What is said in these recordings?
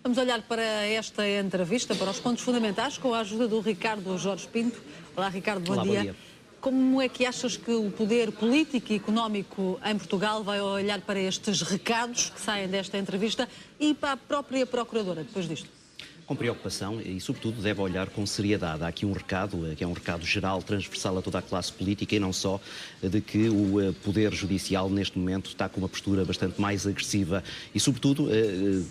Vamos olhar para esta entrevista, para os pontos fundamentais, com a ajuda do Ricardo Jorge Pinto. Olá, Ricardo, bom dia. Como é que achas que o poder político e económico em Portugal vai olhar para estes recados que saem desta entrevista e para a própria Procuradora, depois disto? Com preocupação e, sobretudo, deve olhar com seriedade. Há aqui um recado, que é um recado geral, transversal a toda a classe política e não só, de que o Poder Judicial, neste momento, está com uma postura bastante mais agressiva e, sobretudo,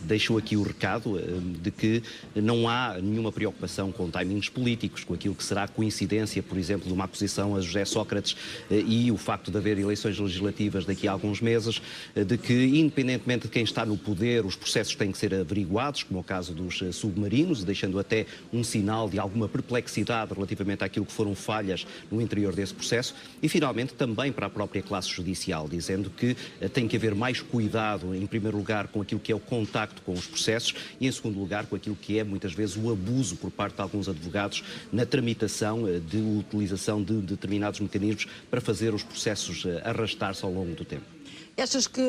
deixou aqui o recado de que não há nenhuma preocupação com timings políticos, com aquilo que será a coincidência, por exemplo, de uma acusação a José Sócrates e o facto de haver eleições legislativas daqui a alguns meses, de que, independentemente de quem está no poder, os processos têm que ser averiguados, como é o caso dos submarinos, deixando até um sinal de alguma perplexidade relativamente àquilo que foram falhas no interior desse processo e, finalmente, também para a própria classe judicial, dizendo que tem que haver mais cuidado, em primeiro lugar, com aquilo que é o contacto com os processos e, em segundo lugar, com aquilo que é, muitas vezes, o abuso por parte de alguns advogados na tramitação de utilização de determinados mecanismos para fazer os processos arrastar-se ao longo do tempo. Achas que,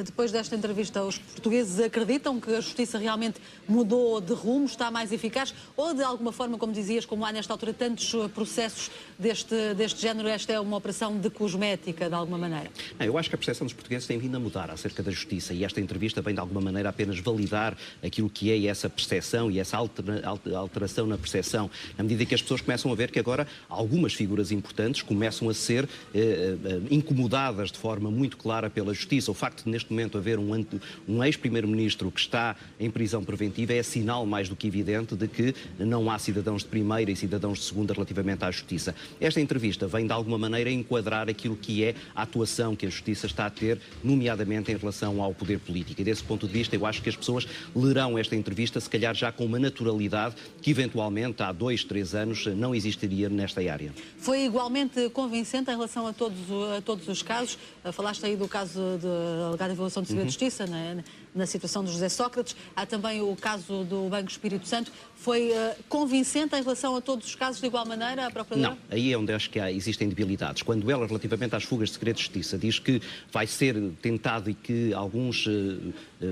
depois desta entrevista, os portugueses acreditam que a justiça realmente mudou de rumo, está mais eficaz? Ou, de alguma forma, como dizias, como há nesta altura tantos processos deste género, esta é uma operação de cosmética, de alguma maneira? Não, eu acho que a percepção dos portugueses tem vindo a mudar acerca da justiça e esta entrevista vem, de alguma maneira, apenas validar aquilo que é essa percepção e essa alteração na percepção, na medida que as pessoas começam a ver que agora algumas figuras importantes começam a ser incomodadas de forma muito clara pela Justiça. O facto de, neste momento, haver um ex-primeiro-ministro que está em prisão preventiva é sinal mais do que evidente de que não há cidadãos de primeira e cidadãos de segunda relativamente à Justiça. Esta entrevista vem, de alguma maneira, enquadrar aquilo que é a atuação que a Justiça está a ter, nomeadamente em relação ao poder político. E, desse ponto de vista, eu acho que as pessoas lerão esta entrevista, se calhar já com uma naturalidade que, eventualmente, há 2, 3 anos, não existiria nesta área. Foi igualmente convincente em relação a todos os casos. Falaste aí do caso de alegada violação do segredo de justiça, na situação de José Sócrates. Há também o caso do Banco Espírito Santo. Foi convincente em relação a todos os casos de igual maneira, a Procuradora? Não, aí é onde acho que existem debilidades. Quando ela, relativamente às fugas de segredo de justiça, diz que vai ser tentado e que alguns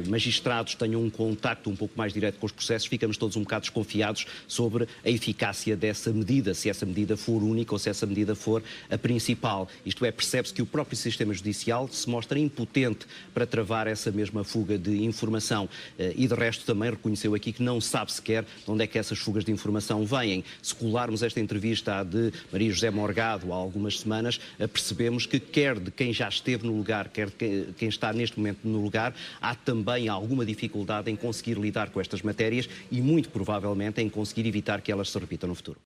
magistrados tenham um contacto um pouco mais direto com os processos, ficamos todos um bocado desconfiados sobre a eficácia dessa medida, se essa medida for única ou se essa medida for a principal. Isto é, percebe-se que o próprio sistema judicial se mostra impotente para travar essa mesma fuga de informação e, de resto, também reconheceu aqui que não sabe sequer de onde é que essas fugas de informação vêm. Se colarmos esta entrevista à de Maria José Morgado há algumas semanas, percebemos que quer de quem já esteve no lugar, quer de quem está neste momento no lugar, há também alguma dificuldade em conseguir lidar com estas matérias e, muito provavelmente, em conseguir evitar que elas se repitam no futuro.